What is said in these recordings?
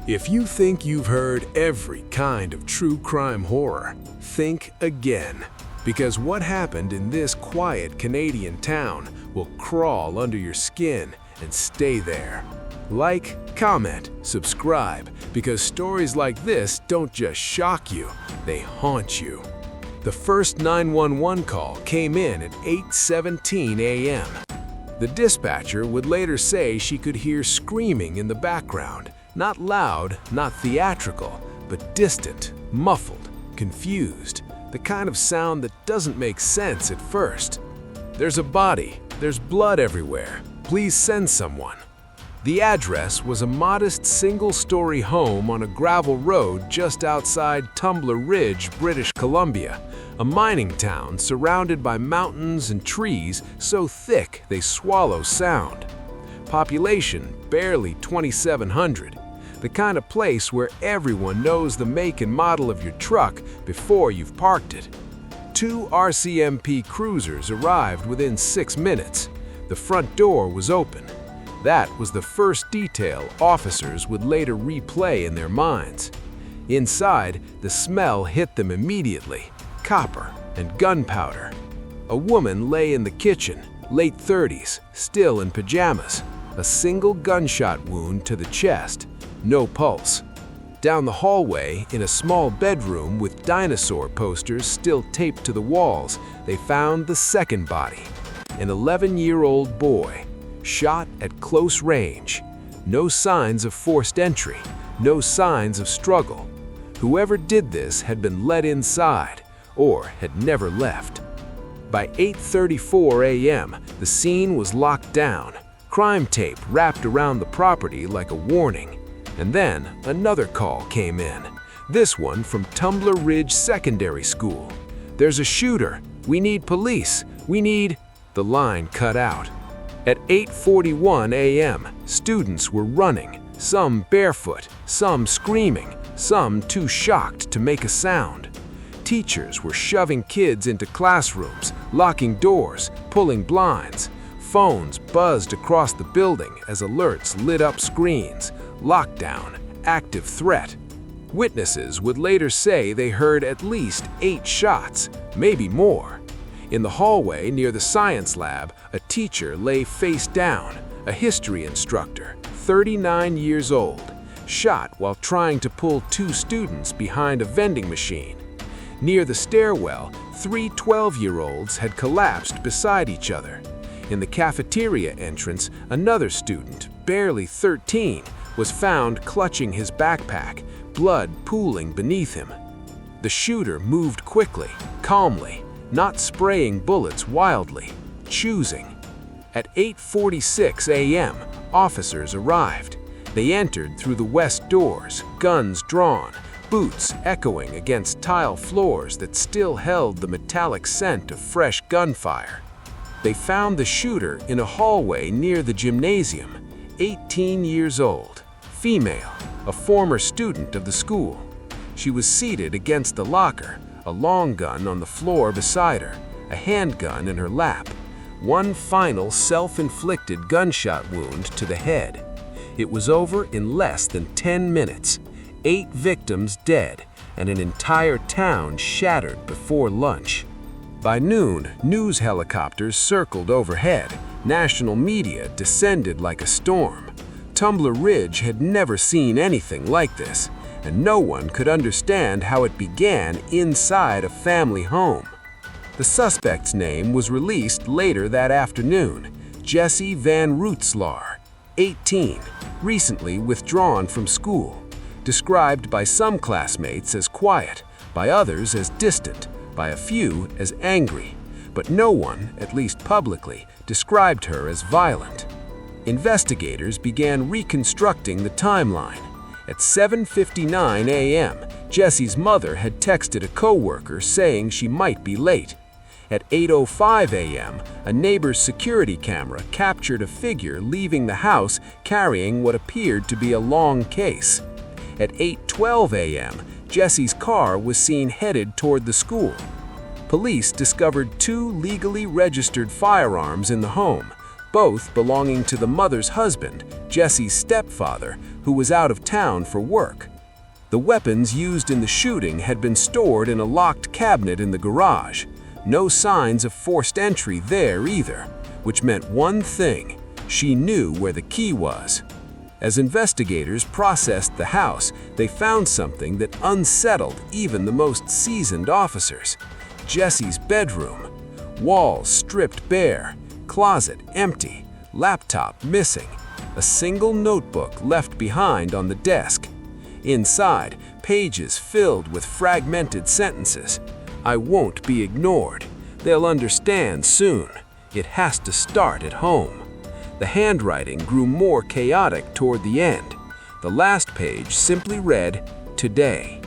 If you think you've heard every kind of true crime horror, think again. Because what happened in this quiet Canadian town will crawl under your skin and stay there. Like, comment, subscribe, because stories like this don't just shock you, they haunt you. The first 911 call came in at 8:17 a.m. The dispatcher would later say she could hear screaming in the background. Not loud, not theatrical, but distant, muffled, confused. The kind of sound that doesn't make sense at first. There's a body, there's blood everywhere. Please send someone. The address was a modest single-story home on a gravel road just outside Tumbler Ridge, British Columbia, a mining town surrounded by mountains and trees so thick they swallow sound. Population barely 2,700. The kind of place where everyone knows the make and model of your truck before you've parked it. 2 RCMP cruisers arrived within 6 minutes. The front door was open. That was the first detail officers would later replay in their minds. Inside, the smell hit them immediately: copper and gunpowder. A woman lay in the kitchen, late 30s, still in pajamas. A single gunshot wound to the chest. No pulse. Down the hallway, in a small bedroom with dinosaur posters still taped to the walls, they found the second body, an 11-year-old boy, shot at close range. No signs of forced entry, no signs of struggle. Whoever did this had been let inside, or had never left. By 8:34 a.m., the scene was locked down, crime tape wrapped around the property like a warning. And then another call came in, this one from Tumbler Ridge Secondary School. "There's a shooter. We need police. We need..." The line cut out. At 8:41 a.m., students were running, some barefoot, some screaming, some too shocked to make a sound. Teachers were shoving kids into classrooms, locking doors, pulling blinds. Phones buzzed across the building as alerts lit up screens. Lockdown, active threat. Witnesses would later say they heard at least 8 shots, maybe more. In the hallway near the science lab, a teacher lay face down, a history instructor, 39 years old, shot while trying to pull 2 students behind a vending machine. Near the stairwell, 3 12-year-olds had collapsed beside each other. In the cafeteria entrance, another student, barely 13, was found clutching his backpack, blood pooling beneath him. The shooter moved quickly, calmly, not spraying bullets wildly, choosing. At 8:46 a.m., officers arrived. They entered through the west doors, guns drawn, boots echoing against tile floors that still held the metallic scent of fresh gunfire. They found the shooter in a hallway near the gymnasium, 18 years old, female, a former student of the school. She was seated against the locker, a long gun on the floor beside her, a handgun in her lap. One final self-inflicted gunshot wound to the head. It was over in less than 10 minutes. 8 victims dead, and an entire town shattered before lunch. By noon, news helicopters circled overhead. National media descended like a storm. Tumbler Ridge had never seen anything like this, and no one could understand how it began inside a family home. The suspect's name was released later that afternoon: Jesse Van Rootselaar, 18, recently withdrawn from school. Described by some classmates as quiet, by others as distant, by a few as angry, but no one, at least publicly, described her as violent. Investigators began reconstructing the timeline. At 7:59 a.m., Jesse's mother had texted a coworker saying she might be late. At 8:05 a.m., a neighbor's security camera captured a figure leaving the house carrying what appeared to be a long case. At 8:12 a.m., Jesse's car was seen headed toward the school. Police discovered 2 legally registered firearms in the home, both belonging to the mother's husband, Jesse's stepfather, who was out of town for work. The weapons used in the shooting had been stored in a locked cabinet in the garage. No signs of forced entry there either, which meant one thing: she knew where the key was. As investigators processed the house, they found something that unsettled even the most seasoned officers. Jesse's bedroom. Walls stripped bare, closet empty, laptop missing, a single notebook left behind on the desk. Inside, pages filled with fragmented sentences. "I won't be ignored. They'll understand soon. It has to start at home." The handwriting grew more chaotic toward the end. The last page simply read, "Today."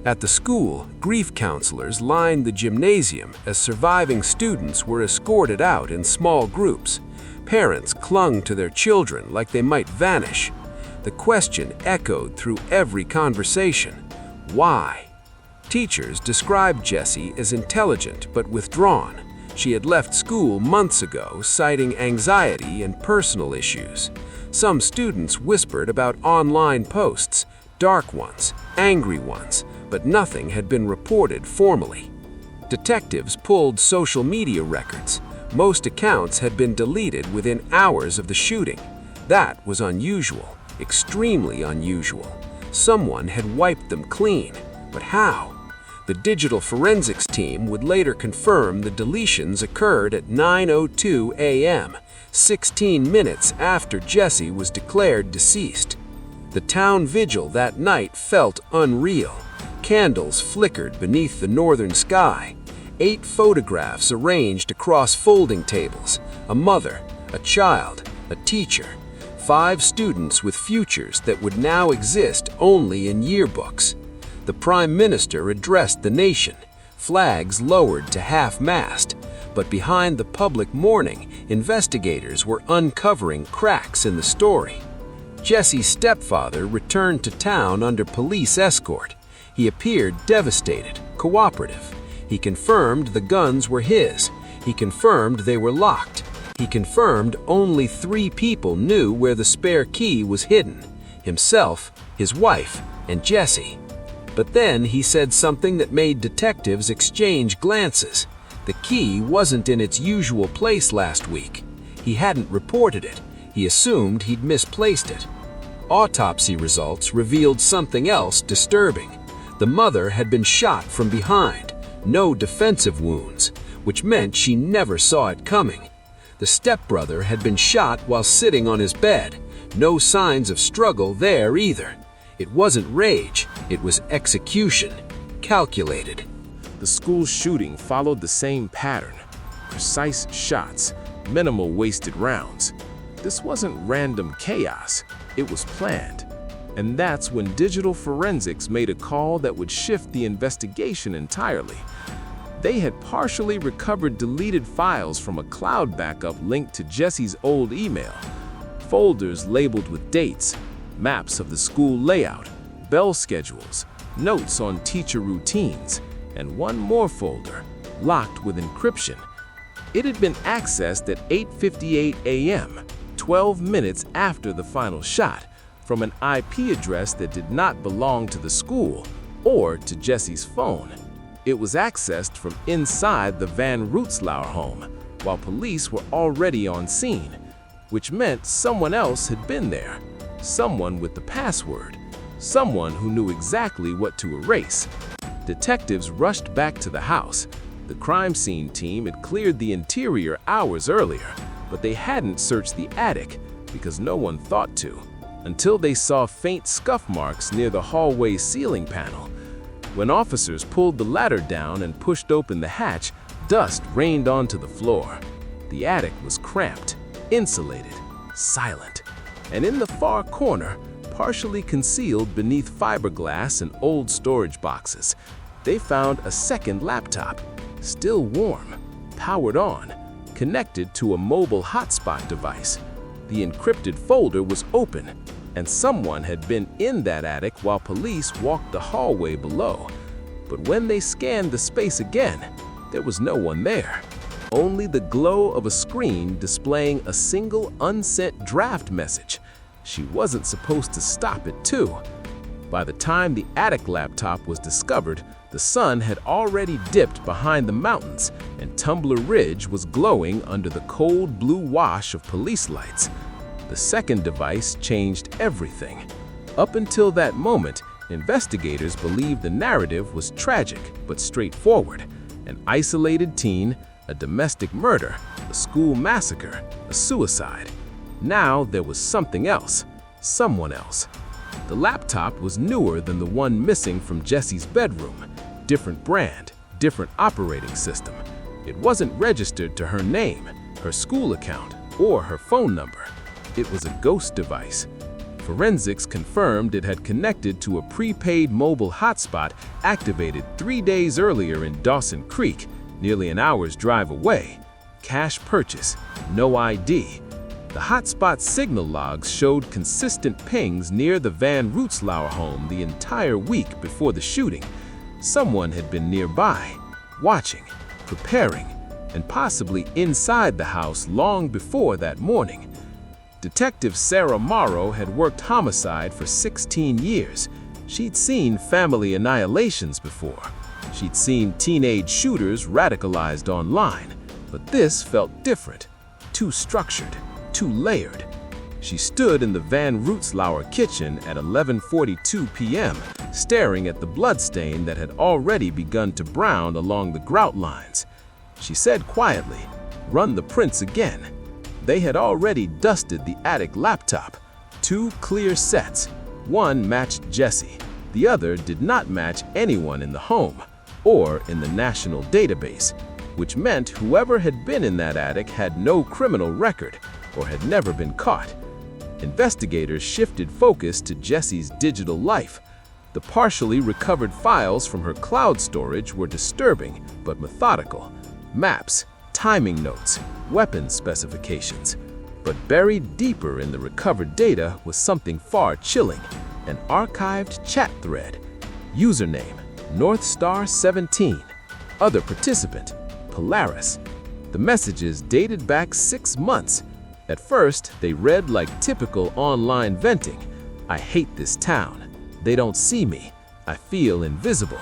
At the school, grief counselors lined the gymnasium as surviving students were escorted out in small groups. Parents clung to their children like they might vanish. The question echoed through every conversation: why? Teachers described Jessie as intelligent but withdrawn. She had left school months ago, citing anxiety and personal issues. Some students whispered about online posts, dark ones, angry ones, but nothing had been reported formally. Detectives pulled social media records. Most accounts had been deleted within hours of the shooting. That was unusual. Extremely unusual. Someone had wiped them clean, but how? The digital forensics team would later confirm the deletions occurred at 9:02 a.m., 16 minutes after Jessie was declared deceased. The town vigil that night felt unreal. Candles flickered beneath the northern sky. 8 photographs arranged across folding tables: a mother, a child, a teacher. 5 students with futures that would now exist only in yearbooks. The Prime Minister addressed the nation, flags lowered to half-mast, but behind the public mourning, investigators were uncovering cracks in the story. Jesse's stepfather returned to town under police escort. He appeared devastated, cooperative. He confirmed the guns were his. He confirmed they were locked. He confirmed only 3 people knew where the spare key was hidden: himself, his wife, and Jessie. But then he said something that made detectives exchange glances. The key wasn't in its usual place last week. He hadn't reported it. He assumed he'd misplaced it. Autopsy results revealed something else disturbing. The mother had been shot from behind. No defensive wounds, which meant she never saw it coming. The stepbrother had been shot while sitting on his bed. No signs of struggle there either. It wasn't rage, it was execution. Calculated. The school shooting followed the same pattern. Precise shots, minimal wasted rounds. This wasn't random chaos, it was planned. And that's when digital forensics made a call that would shift the investigation entirely. They had partially recovered deleted files from a cloud backup linked to Jesse's old email. Folders labeled with dates, maps of the school layout, bell schedules, notes on teacher routines, and one more folder, locked with encryption. It had been accessed at 8:58 a.m., 12 minutes after the final shot, from an IP address that did not belong to the school or to Jesse's phone. It was accessed from inside the Van Rootselaar home, while police were already on scene, which meant someone else had been there, someone with the password, someone who knew exactly what to erase. Detectives rushed back to the house. The crime scene team had cleared the interior hours earlier, but they hadn't searched the attic because no one thought to, until they saw faint scuff marks near the hallway ceiling panel. When officers pulled the ladder down and pushed open the hatch, dust rained onto the floor. The attic was cramped, insulated, silent, and in the far corner, partially concealed beneath fiberglass and old storage boxes, they found a second laptop, still warm, powered on, connected to a mobile hotspot device. The encrypted folder was open, and someone had been in that attic while police walked the hallway below. But when they scanned the space again, there was no one there. only the glow of a screen displaying a single unsent draft message. She wasn't supposed to stop it, too. By the time the attic laptop was discovered, the sun had already dipped behind the mountains, and Tumbler Ridge was glowing under the cold blue wash of police lights. The second device changed everything. Up until that moment, investigators believed the narrative was tragic but straightforward. An isolated teen, a domestic murder, a school massacre, a suicide. Now there was something else, someone else. The laptop was newer than the one missing from Jesse's bedroom. Different brand, different operating system. It wasn't registered to her name, her school account, or her phone number. It was a ghost device. Forensics confirmed it had connected to a prepaid mobile hotspot activated 3 days earlier in Dawson Creek, nearly an hour's drive away. Cash purchase, no ID. The hotspot signal logs showed consistent pings near the Van Rootzlauer home the entire week before the shooting. Someone had been nearby, watching, preparing, and possibly inside the house long before that morning. Detective Sarah Morrow had worked homicide for 16 years. She'd seen family annihilations before. She'd seen teenage shooters radicalized online. But this felt different, too structured, too layered. She stood in the Van Rootzlauer kitchen at 11:42 p.m., staring at the bloodstain that had already begun to brown along the grout lines. She said quietly, "Run the prints again." They had already dusted the attic laptop. 2 clear sets. One matched Jesse. The other did not match anyone in the home or in the national database, which meant whoever had been in that attic had no criminal record or had never been caught. Investigators shifted focus to Jesse's digital life. The partially recovered files from her cloud storage were disturbing but methodical. Maps, timing notes, weapon specifications. But buried deeper in the recovered data was something far chilling, an archived chat thread. Username, Northstar17. Other participant, Polaris. The messages dated back 6 months. At first, they read like typical online venting. "I hate this town. They don't see me. I feel invisible."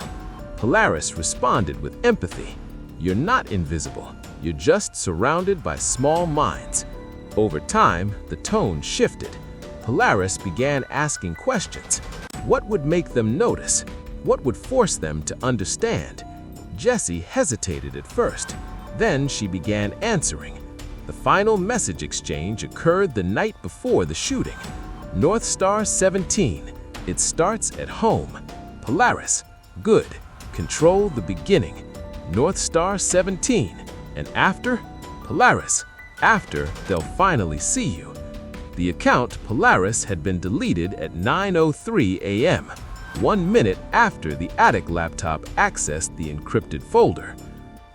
Polaris responded with empathy. "You're not invisible. You're just surrounded by small minds." Over time, the tone shifted. Polaris began asking questions. What would make them notice? What would force them to understand? Jesse hesitated at first. Then she began answering. The final message exchange occurred the night before the shooting. Northstar17. It starts at home. Polaris. Good. Control the beginning. Northstar17. And after? Polaris. After, they'll finally see you. The account Polaris had been deleted at 9:03 a.m., 1 minute after the attic laptop accessed the encrypted folder.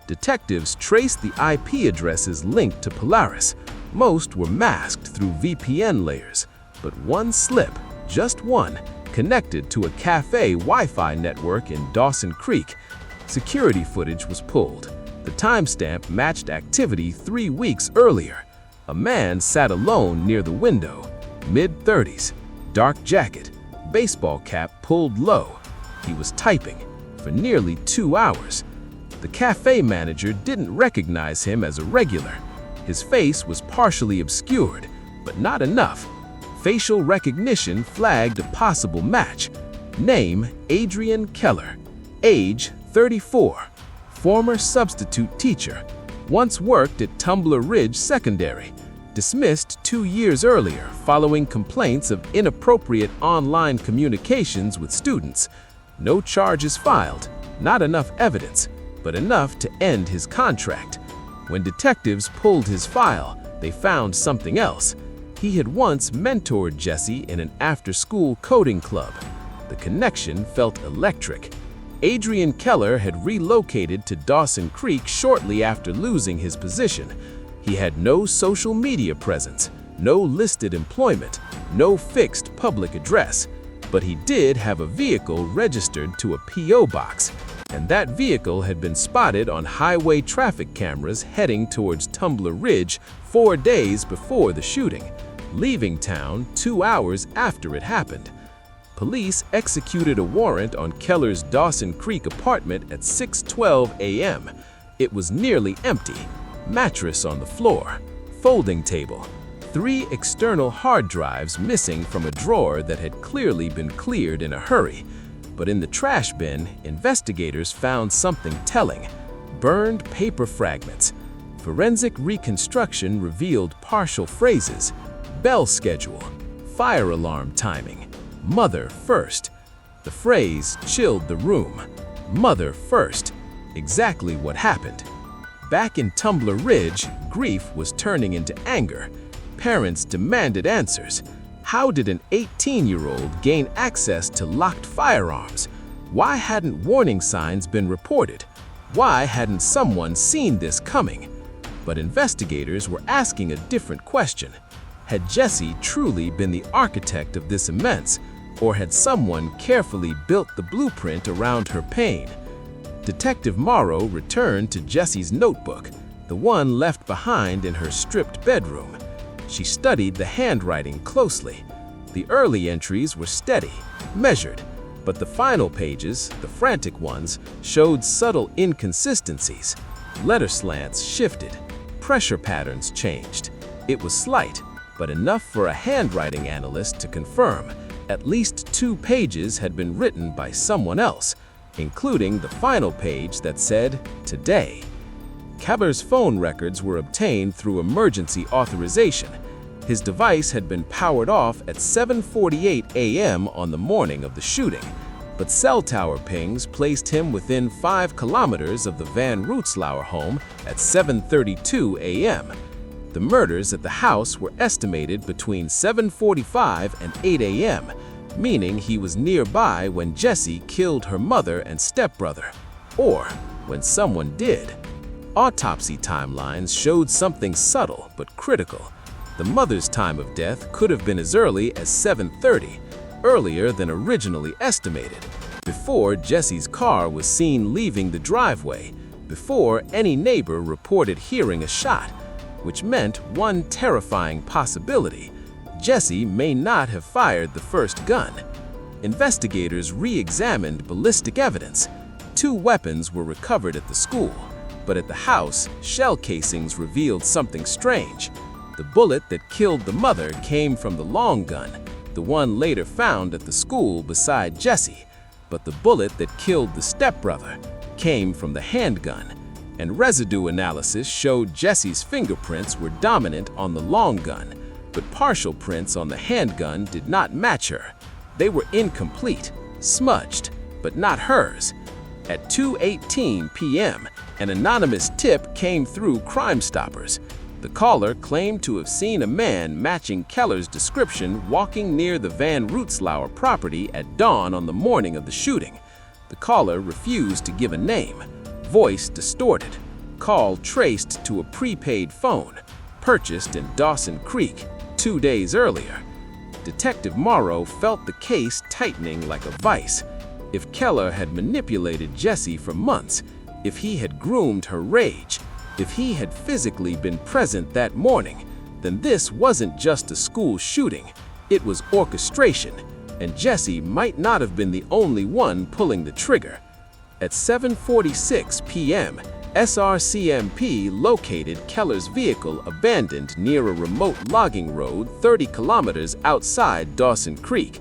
Detectives traced the IP addresses linked to Polaris. Most were masked through VPN layers, but one slip, just one, connected to a cafe Wi-Fi network in Dawson Creek. Security footage was pulled. The timestamp matched activity 3 weeks earlier. A man sat alone near the window, mid-30s, dark jacket, baseball cap pulled low. He was typing for nearly 2 hours. The cafe manager didn't recognize him as a regular. His face was partially obscured, but not enough. Facial recognition flagged a possible match. Name, Adrian Keller. Age, 34. Former substitute teacher. Once worked at Tumbler Ridge Secondary. Dismissed 2 years earlier following complaints of inappropriate online communications with students. No charges filed, not enough evidence, but enough to end his contract. When detectives pulled his file, they found something else. He had once mentored Jesse in an after-school coding club. The connection felt electric. Adrian Keller had relocated to Dawson Creek shortly after losing his position. He had no social media presence, no listed employment, no fixed public address, but he did have a vehicle registered to a P.O. box. and that vehicle had been spotted on highway traffic cameras heading towards Tumbler Ridge 4 days before the shooting, leaving town 2 hours after it happened. Police executed a warrant on Keller's Dawson Creek apartment at 6:12 a.m. It was nearly empty. Mattress on the floor, folding table, 3 external hard drives missing from a drawer that had clearly been cleared in a hurry. But in the trash bin, investigators found something telling: burned paper fragments. Forensic reconstruction revealed partial phrases: bell schedule, fire alarm timing, mother first. The phrase chilled the room. Mother first. Exactly what happened. Back in Tumbler Ridge, grief was turning into anger. Parents demanded answers. How did an 18-year-old gain access to locked firearms? Why hadn't warning signs been reported? Why hadn't someone seen this coming? But investigators were asking a different question. Had Jessie truly been the architect of this immense, or had someone carefully built the blueprint around her pain? Detective Morrow returned to Jessie's notebook, the one left behind in her stripped bedroom. She studied the handwriting closely. The early entries were steady, measured, but the final pages, the frantic ones, showed subtle inconsistencies. Letter slants shifted, pressure patterns changed. It was slight, but enough for a handwriting analyst to confirm at least 2 pages had been written by someone else, including the final page that said, "Today." Keller's phone records were obtained through emergency authorization. His device had been powered off at 7:48 a.m. on the morning of the shooting, but cell tower pings placed him within 5 kilometers of the Van Rootzlauer home at 7:32 a.m. The murders at the house were estimated between 7:45 and 8 a.m., meaning he was nearby when Jessie killed her mother and stepbrother, or when someone did. Autopsy timelines showed something subtle but critical. The mother's time of death could have been as early as 7:30, earlier than originally estimated, before Jessie's car was seen leaving the driveway, before any neighbor reported hearing a shot, which meant one terrifying possibility: Jessie may not have fired the first gun. Investigators re-examined ballistic evidence. 2 weapons were recovered at the school, but at the house, shell casings revealed something strange. The bullet that killed the mother came from the long gun, the one later found at the school beside Jessie, but the bullet that killed the stepbrother came from the handgun, and residue analysis showed Jessie's fingerprints were dominant on the long gun, but partial prints on the handgun did not match her. They were incomplete, smudged, but not hers. At 2:18 p.m., an anonymous tip came through Crime Stoppers. The caller claimed to have seen a man matching Keller's description walking near the Van Rootzlauer property at dawn on the morning of the shooting. The caller refused to give a name. Voice distorted. Call traced to a prepaid phone, purchased in Dawson Creek 2 days earlier. Detective Morrow felt the case tightening like a vice. If Keller had manipulated Jessie for months, if he had groomed her rage, if he had physically been present that morning, then this wasn't just a school shooting, it was orchestration, and Jessie might not have been the only one pulling the trigger. At 7:46 p.m., SRCMP located Keller's vehicle abandoned near a remote logging road 30 kilometers outside Dawson Creek.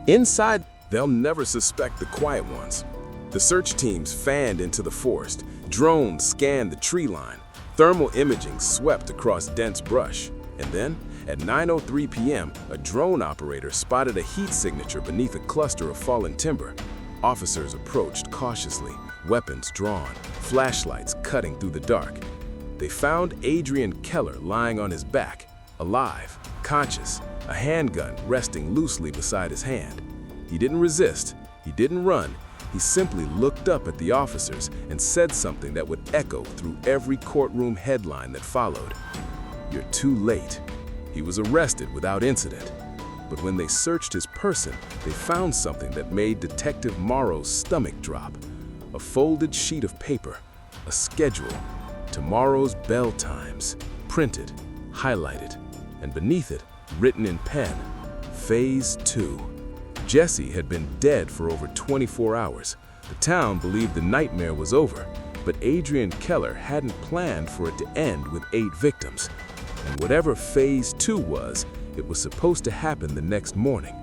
Inside, they'll never suspect the quiet ones. The search teams fanned into the forest. Drones scanned the tree line. Thermal imaging swept across dense brush. And then, at 9:03 p.m., a drone operator spotted a heat signature beneath a cluster of fallen timber. Officers approached cautiously, weapons drawn, flashlights cutting through the dark. They found Adrian Keller lying on his back, alive, conscious, a handgun resting loosely beside his hand. He didn't resist, he didn't run, he simply looked up at the officers and said something that would echo through every courtroom headline that followed. "You're too late." He was arrested without incident. But when they searched his person, they found something that made Detective Morrow's stomach drop. a folded sheet of paper, a schedule, tomorrow's bell times, printed, highlighted, and beneath it, written in pen, Phase 2. Jesse had been dead for over 24 hours. The town believed the nightmare was over, but Adrian Keller hadn't planned for it to end with 8 victims. And whatever Phase 2 was, it was supposed to happen the next morning.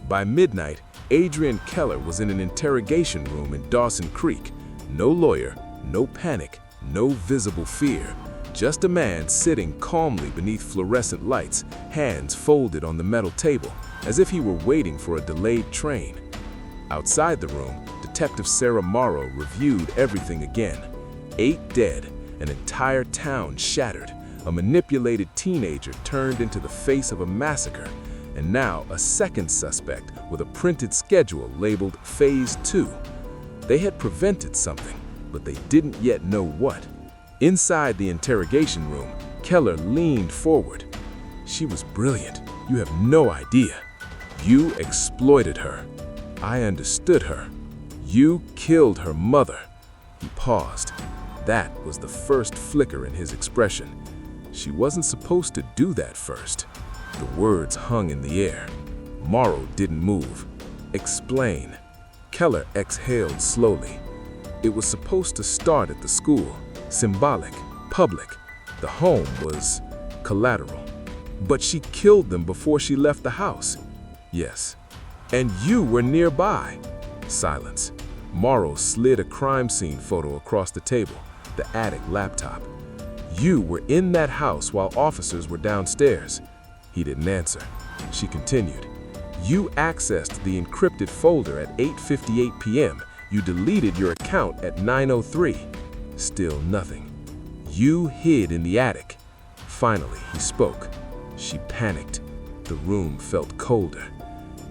By midnight, Adrian Keller was in an interrogation room in Dawson Creek. No lawyer, no panic, no visible fear. Just a man sitting calmly beneath fluorescent lights, hands folded on the metal table, as if he were waiting for a delayed train. Outside the room, Detective Sarah Morrow reviewed everything again. 8 dead, an entire town shattered, a manipulated teenager turned into the face of a massacre, and now a second suspect with a printed schedule labeled Phase 2. They had prevented something, but they didn't yet know what. Inside the interrogation room, Keller leaned forward. She was brilliant. You have no idea. You exploited her. I understood her. You killed her mother. He paused. That was the first flicker in his expression. She wasn't supposed to do that first. The words hung in the air. Morrow didn't move. Explain. Keller exhaled slowly. It was supposed to start at the school. Symbolic, public. The home was collateral. But she killed them before she left the house. Yes. And you were nearby. Silence. Morrow slid a crime scene photo across the table, the attic laptop. You were in that house while officers were downstairs. He didn't answer. She continued. You accessed the encrypted folder at 8:58 p.m. You deleted your account at 9:03. Still nothing. You hid in the attic. Finally, he spoke. She panicked. The room felt colder.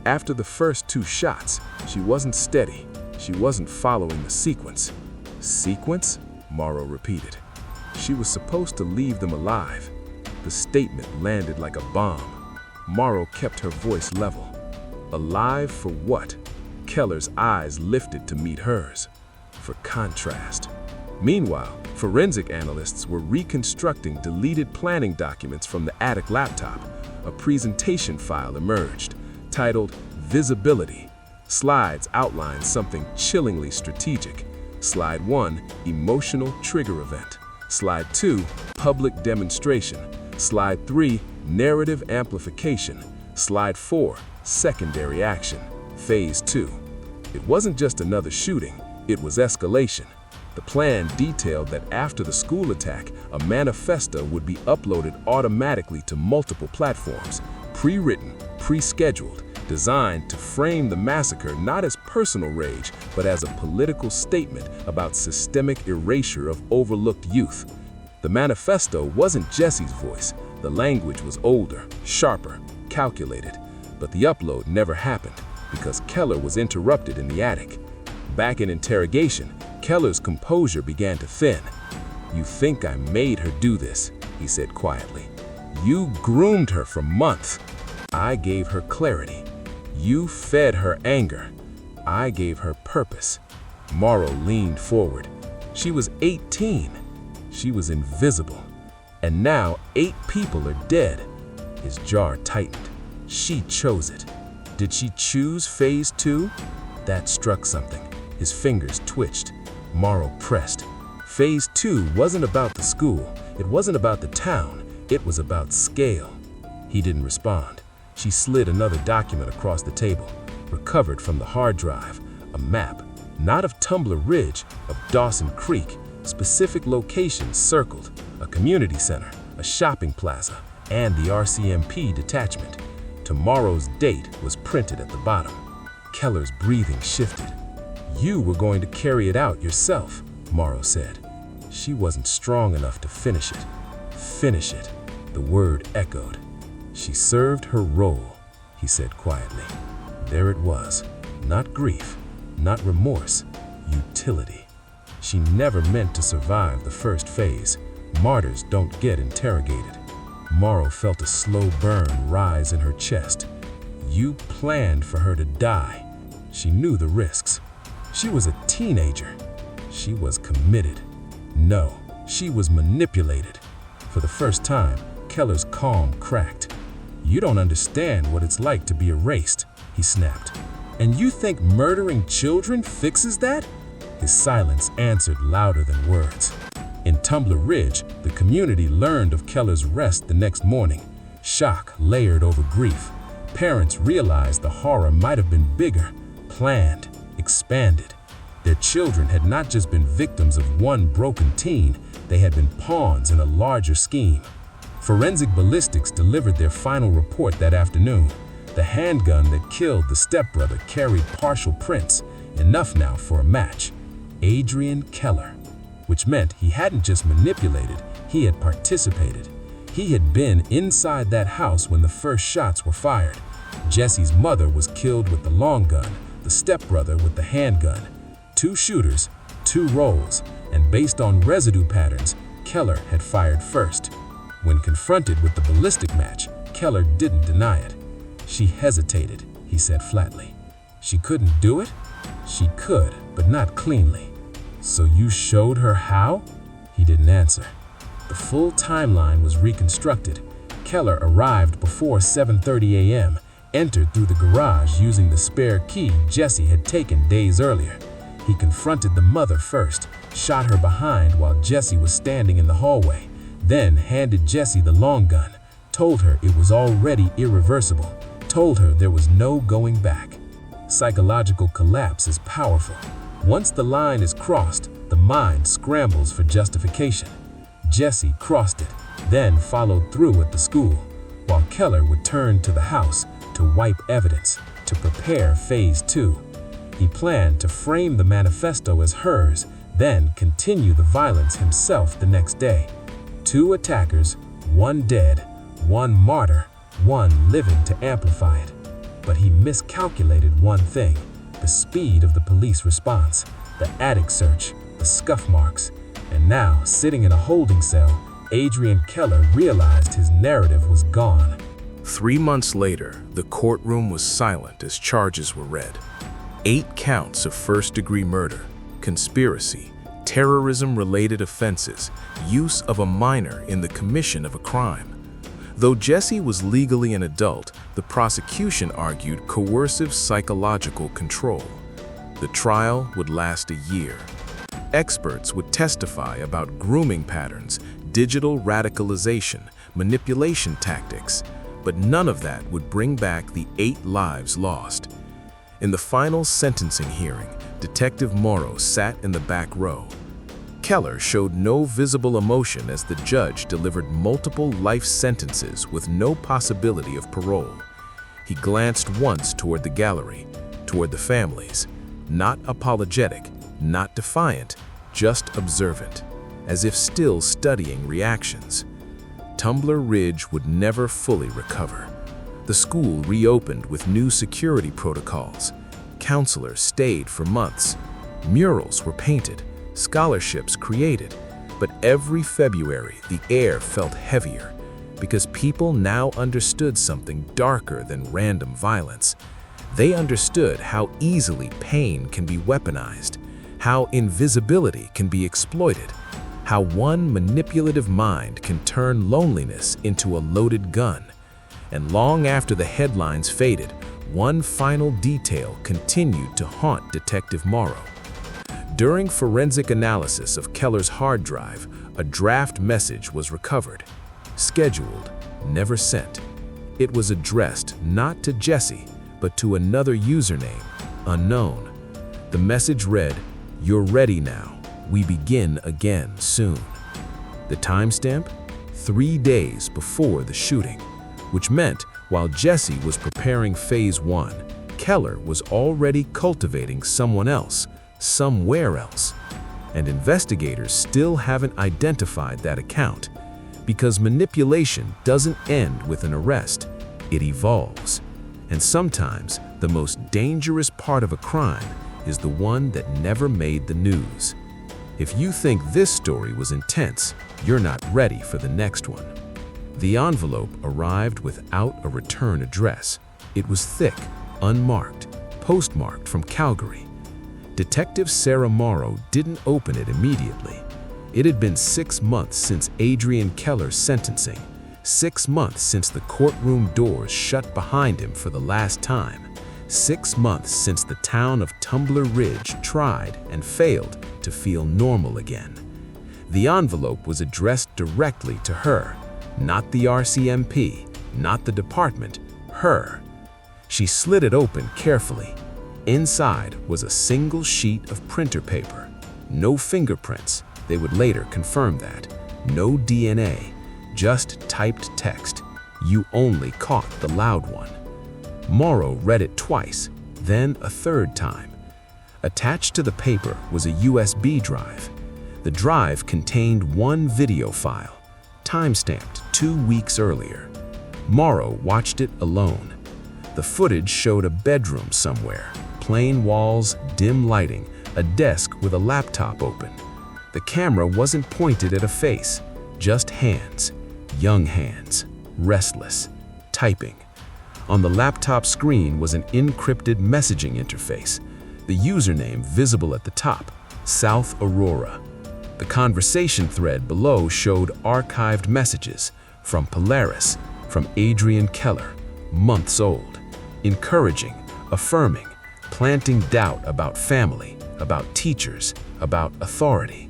After the first 2 shots, she wasn't steady. She wasn't following the sequence. Sequence? Morrow repeated. She was supposed to leave them alive. The statement landed like a bomb. Morrow kept her voice level. Alive for what? Keller's eyes lifted to meet hers. For contrast. Meanwhile, forensic analysts were reconstructing deleted planning documents from the attic laptop. A presentation file emerged, titled Visibility. Slides outlined something chillingly strategic. Slide 1, Emotional Trigger Event. Slide 2, Public Demonstration. Slide 3, Narrative Amplification. Slide 4, Secondary Action. Phase 2. It wasn't just another shooting, it was escalation. The plan detailed that after the school attack, a manifesto would be uploaded automatically to multiple platforms, pre-written, pre-scheduled, designed to frame the massacre not as personal rage, but as a political statement about systemic erasure of overlooked youth. The manifesto wasn't Jesse's voice. The language was older, sharper, calculated. But the upload never happened because Keller was interrupted in the attic. Back in interrogation, Keller's composure began to thin. You think I made her do this, he said quietly. You groomed her for months. I gave her clarity. You fed her anger. I gave her purpose. Morrow leaned forward. She was 18. She was invisible. And now 8 people are dead. His jaw tightened. She chose it. Did she choose Phase 2? That struck something. His fingers twitched. Morrow pressed. Phase 2 wasn't about the school. It wasn't about the town. It was about scale. He didn't respond. She slid another document across the table, recovered from the hard drive, a map, not of Tumbler Ridge, of Dawson Creek, specific locations circled, a community center, a shopping plaza, and the RCMP detachment. Tomorrow's date was printed at the bottom. Keller's breathing shifted. You were going to carry it out yourself, Morrow said. She wasn't strong enough to finish it. Finish it, the word echoed. She served her role, he said quietly. There it was, not grief, not remorse, utility. She never meant to survive the first phase. Martyrs don't get interrogated. Morrow felt a slow burn rise in her chest. You planned for her to die. She knew the risks. She was a teenager. She was committed. No, she was manipulated. For the first time, Keller's calm cracked. "You don't understand what it's like to be erased," he snapped. "And you think murdering children fixes that?" His silence answered louder than words. In Tumbler Ridge, the community learned of Keller's arrest the next morning. Shock layered over grief. Parents realized the horror might have been bigger, planned, expanded. Their children had not just been victims of one broken teen, they had been pawns in a larger scheme. Forensic ballistics delivered their final report that afternoon. The handgun that killed the stepbrother carried partial prints, enough now for a match. Adrian Keller. Which meant he hadn't just manipulated, he had participated. He had been inside that house when the first shots were fired. Jesse's mother was killed with the long gun, the stepbrother with the handgun. 2 shooters, 2 roles, and based on residue patterns, Keller had fired first. When confronted with the ballistic match, Keller didn't deny it. "She hesitated," he said flatly. "She couldn't do it?" "She could, but not cleanly." "So you showed her how?" He didn't answer. The full timeline was reconstructed. Keller arrived before 7:30 a.m., entered through the garage using the spare key Jesse had taken days earlier. He confronted the mother first, shot her behind while Jesse was standing in the hallway, then handed Jesse the long gun, told her it was already irreversible, told her there was no going back. Psychological collapse is powerful. Once the line is crossed, the mind scrambles for justification. Jesse crossed it, then followed through at the school, while Keller returned to the house to wipe evidence, to prepare phase 2. He planned to frame the manifesto as hers, then continue the violence himself the next day. 2 attackers, 1 dead, 1 martyr, 1 living to amplify it. But he miscalculated one thing: the speed of the police response, the attic search, the scuff marks. And now, sitting in a holding cell, Adrian Keller realized his narrative was gone. 3 months later, the courtroom was silent as charges were read. 8 counts of first-degree murder, conspiracy, terrorism-related offenses, use of a minor in the commission of a crime. Though Jesse was legally an adult, the prosecution argued coercive psychological control. The trial would last a year. Experts would testify about grooming patterns, digital radicalization, manipulation tactics, but none of that would bring back the 8 lives lost. In the final sentencing hearing, Detective Morrow sat in the back row. Keller showed no visible emotion as the judge delivered multiple life sentences with no possibility of parole. He glanced once toward the gallery, toward the families, not apologetic, not defiant, just observant, as if still studying reactions. Tumbler Ridge would never fully recover. The school reopened with new security protocols. Counselors stayed for months. Murals were painted, scholarships created, but every February the air felt heavier because people now understood something darker than random violence. They understood how easily pain can be weaponized, how invisibility can be exploited, how one manipulative mind can turn loneliness into a loaded gun. And long after the headlines faded, one final detail continued to haunt Detective Morrow. During forensic analysis of Keller's hard drive, a draft message was recovered. Scheduled, never sent. It was addressed not to Jesse, but to another username, unknown. The message read, "You're ready now. We begin again soon." The timestamp? 3 days before the shooting, which meant while Jesse was preparing phase 1, Keller was already cultivating someone else, somewhere else. And investigators still haven't identified that account, because manipulation doesn't end with an arrest, it evolves. And sometimes the most dangerous part of a crime is the one that never made the news. If you think this story was intense, you're not ready for the next one. The envelope arrived without a return address. It was thick, unmarked, postmarked from Calgary. Detective Sarah Morrow didn't open it immediately. It had been 6 months since Adrian Keller's sentencing, 6 months since the courtroom doors shut behind him for the last time, 6 months since the town of Tumbler Ridge tried and failed to feel normal again. The envelope was addressed directly to her, not the RCMP, not the department, her. She slid it open carefully. Inside was a single sheet of printer paper. No fingerprints, they would later confirm that. No DNA, just typed text. You only caught the loud one. Morrow read it twice, then a third time. Attached to the paper was a USB drive. The drive contained one video file, time-stamped 2 weeks earlier. Morrow watched it alone. The footage showed a bedroom somewhere, plain walls, dim lighting, a desk with a laptop open. The camera wasn't pointed at a face, just hands, young hands, restless, typing. On the laptop screen was an encrypted messaging interface, the username visible at the top, South Aurora. The conversation thread below showed archived messages from Polaris, from Adrian Keller, months old, encouraging, affirming, planting doubt about family, about teachers, about authority.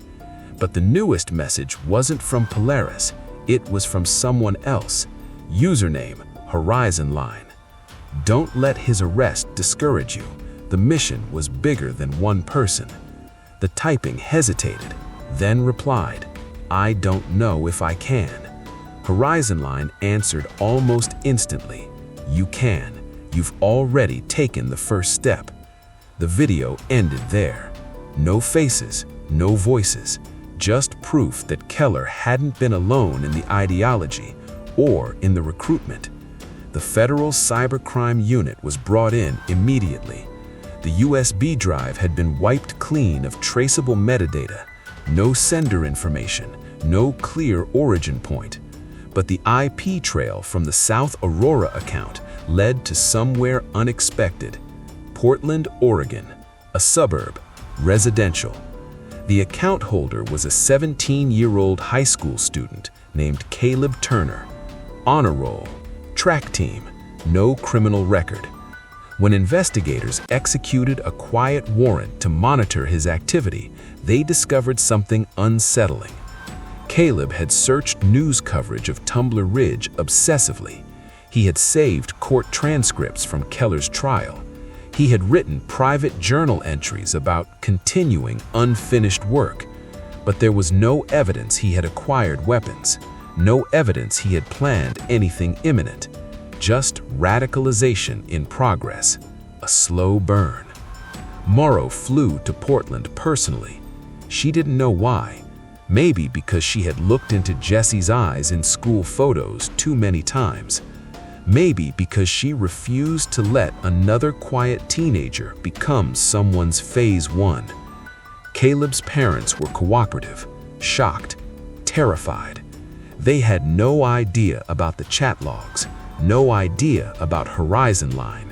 But the newest message wasn't from Polaris, it was from someone else, username Horizon Line. Don't let his arrest discourage you. The mission was bigger than one person. The typing hesitated, then replied, I don't know if I can. Horizon Line answered almost instantly, you can. You've already taken the first step. The video ended there. No faces, no voices, just proof that Keller hadn't been alone in the ideology or in the recruitment. The Federal Cybercrime Unit was brought in immediately. The USB drive had been wiped clean of traceable metadata, no sender information, no clear origin point. But the IP trail from the South Aurora account led to somewhere unexpected. Portland, Oregon, a suburb, residential. The account holder was a 17-year-old high school student named Caleb Turner. Honor roll, track team, no criminal record. When investigators executed a quiet warrant to monitor his activity, they discovered something unsettling. Caleb had searched news coverage of Tumbler Ridge obsessively. He had saved court transcripts from Keller's trial. He had written private journal entries about continuing unfinished work. But there was no evidence he had acquired weapons, no evidence he had planned anything imminent. Just radicalization in progress, a slow burn. Morrow flew to Portland personally. She didn't know why. Maybe because she had looked into Jesse's eyes in school photos too many times. Maybe because she refused to let another quiet teenager become someone's phase one. Caleb's parents were cooperative, shocked, terrified. They had no idea about the chat logs, no idea about Horizon Line.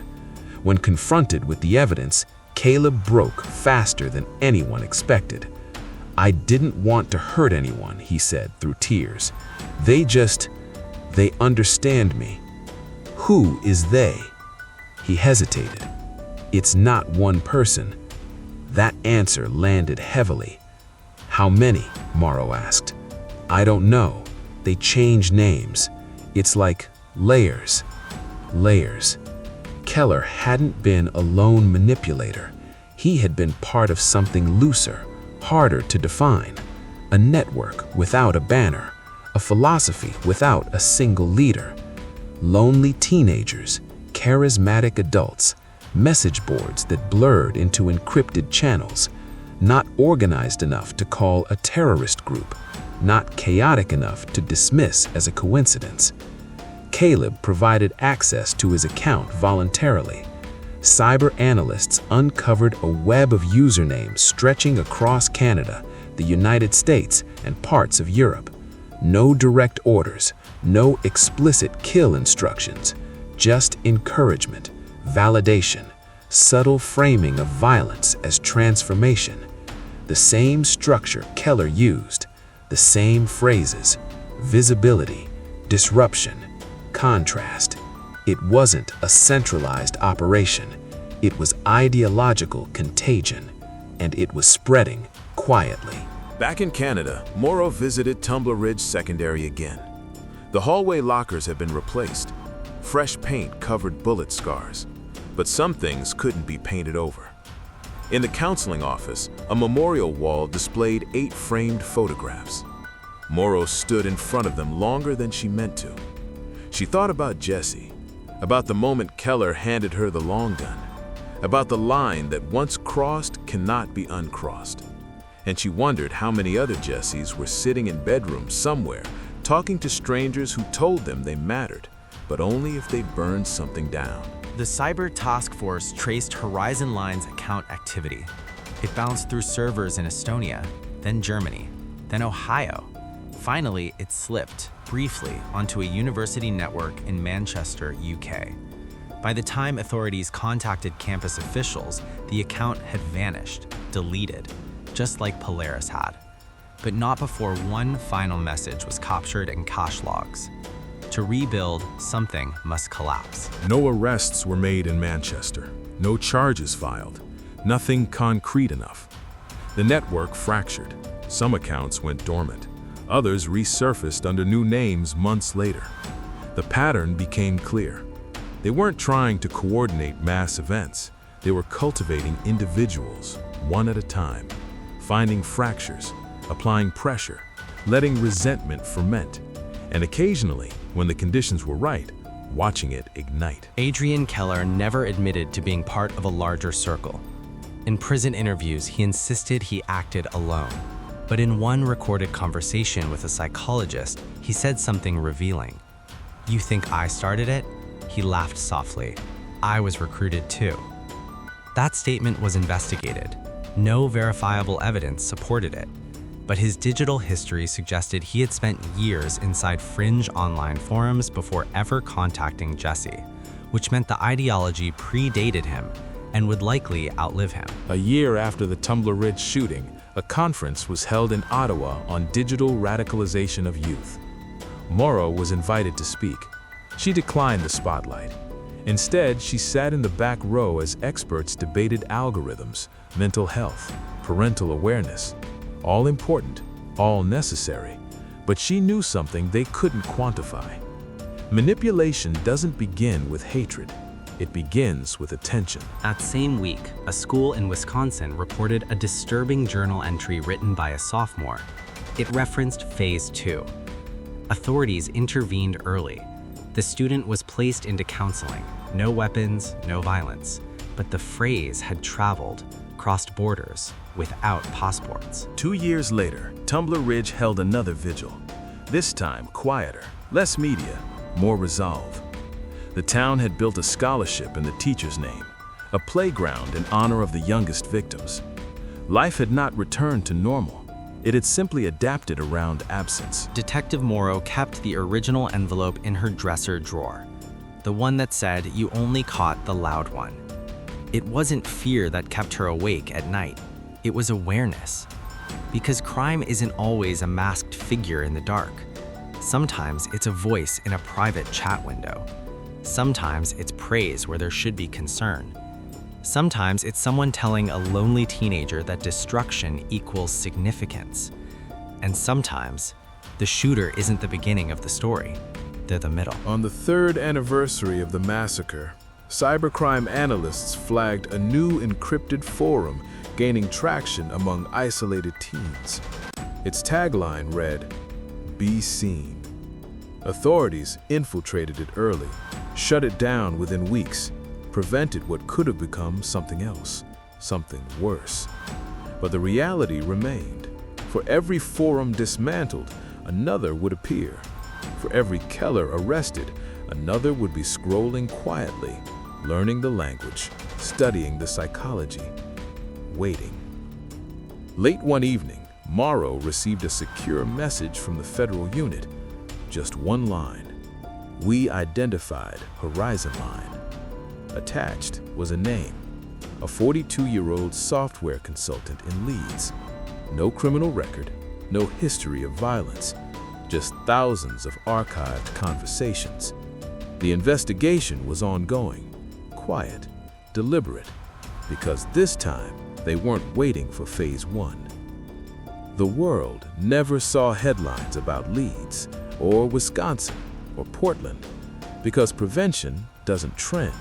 When confronted with the evidence, Caleb broke faster than anyone expected. I didn't want to hurt anyone, he said through tears. They understand me. Who is they? He hesitated. It's not one person. That answer landed heavily. How many? Morrow asked. I don't know. They change names. It's like layers. Layers. Keller hadn't been a lone manipulator. He had been part of something looser, harder to define. A network without a banner. A philosophy without a single leader. Lonely teenagers, charismatic adults, message boards that blurred into encrypted channels, not organized enough to call a terrorist group, not chaotic enough to dismiss as a coincidence. Caleb provided access to his account voluntarily. Cyber analysts uncovered a web of usernames stretching across Canada, the United States, and parts of Europe. No direct orders, no explicit kill instructions, just encouragement, validation, subtle framing of violence as transformation. The same structure Keller used, the same phrases: visibility, disruption, contrast. It wasn't a centralized operation. It was ideological contagion, and it was spreading quietly. Back in Canada, Morrow visited Tumbler Ridge Secondary again. The hallway lockers had been replaced. Fresh paint covered bullet scars, but some things couldn't be painted over. In the counseling office, a memorial wall displayed 8 framed photographs. Morrow stood in front of them longer than she meant to. She thought about Jesse, about the moment Keller handed her the long gun, about the line that once crossed cannot be uncrossed. And she wondered how many other Jessies were sitting in bedrooms somewhere, talking to strangers who told them they mattered, but only if they burned something down. The Cyber Task Force traced Horizon Line's account activity. It bounced through servers in Estonia, then Germany, then Ohio. Finally, it slipped, briefly, onto a university network in Manchester, UK. By the time authorities contacted campus officials, the account had vanished, deleted, just like Polaris had. But not before one final message was captured in cache logs. To rebuild, something must collapse. No arrests were made in Manchester, no charges filed, nothing concrete enough. The network fractured. Some accounts went dormant. Others resurfaced under new names months later. The pattern became clear. They weren't trying to coordinate mass events. They were cultivating individuals, one at a time, finding fractures, applying pressure, letting resentment ferment, and occasionally, when the conditions were right, watching it ignite. Adrian Keller never admitted to being part of a larger circle. In prison interviews, he insisted he acted alone. But in one recorded conversation with a psychologist, he said something revealing. "You think I started it?" He laughed softly. "I was recruited too." That statement was investigated. No verifiable evidence supported it. But his digital history suggested he had spent years inside fringe online forums before ever contacting Jesse, which meant the ideology predated him and would likely outlive him. A year after the Tumbler Ridge shooting, a conference was held in Ottawa on digital radicalization of youth. Morrow was invited to speak. She declined the spotlight. Instead, she sat in the back row as experts debated algorithms, mental health, parental awareness. All important, all necessary, but she knew something they couldn't quantify. Manipulation doesn't begin with hatred. It begins with attention. That same week, a school in Wisconsin reported a disturbing journal entry written by a sophomore. It referenced Phase 2. Authorities intervened early. The student was placed into counseling. No weapons, no violence. But the phrase had traveled, crossed borders, without passports. 2 years later, Tumbler Ridge held another vigil. This time, quieter, less media, more resolve. The town had built a scholarship in the teacher's name, a playground in honor of the youngest victims. Life had not returned to normal. It had simply adapted around absence. Detective Morrow kept the original envelope in her dresser drawer, the one that said, "You only caught the loud one." It wasn't fear that kept her awake at night. It was awareness. Because crime isn't always a masked figure in the dark. Sometimes it's a voice in a private chat window. Sometimes it's praise where there should be concern. Sometimes it's someone telling a lonely teenager that destruction equals significance. And sometimes, the shooter isn't the beginning of the story. They're the middle. On the 3rd anniversary of the massacre, cybercrime analysts flagged a new encrypted forum gaining traction among isolated teens. Its tagline read, "Be seen." Authorities infiltrated it early, shut it down within weeks, prevented what could have become something else, something worse. But the reality remained. For every forum dismantled, another would appear. For every Keller arrested, another would be scrolling quietly, learning the language, studying the psychology, waiting. Late one evening, Morrow received a secure message from the federal unit. Just one line. "We identified Horizon Line." Attached was a name, a 42-year-old software consultant in Leeds. No criminal record, no history of violence, just thousands of archived conversations. The investigation was ongoing, quiet, deliberate, because this time they weren't waiting for phase 1. The world never saw headlines about Leeds or Wisconsin or Portland because prevention doesn't trend.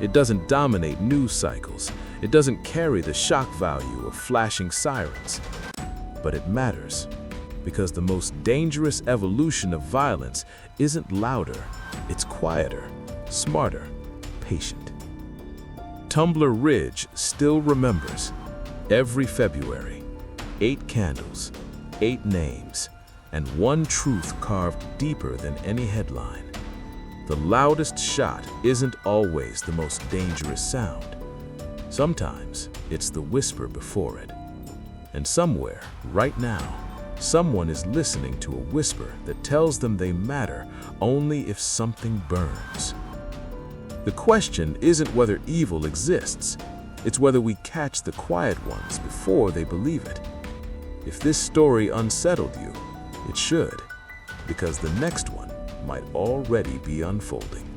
It doesn't dominate news cycles. It doesn't carry the shock value of flashing sirens. But it matters because the most dangerous evolution of violence isn't louder, it's quieter, smarter, patient. Tumbler Ridge still remembers. Every February, 8 candles, 8 names, and one truth carved deeper than any headline. The loudest shot isn't always the most dangerous sound. Sometimes it's the whisper before it. And somewhere, right now, someone is listening to a whisper that tells them they matter only if something burns. The question isn't whether evil exists, it's whether we catch the quiet ones before they believe it. If this story unsettled you, it should, because the next one might already be unfolding.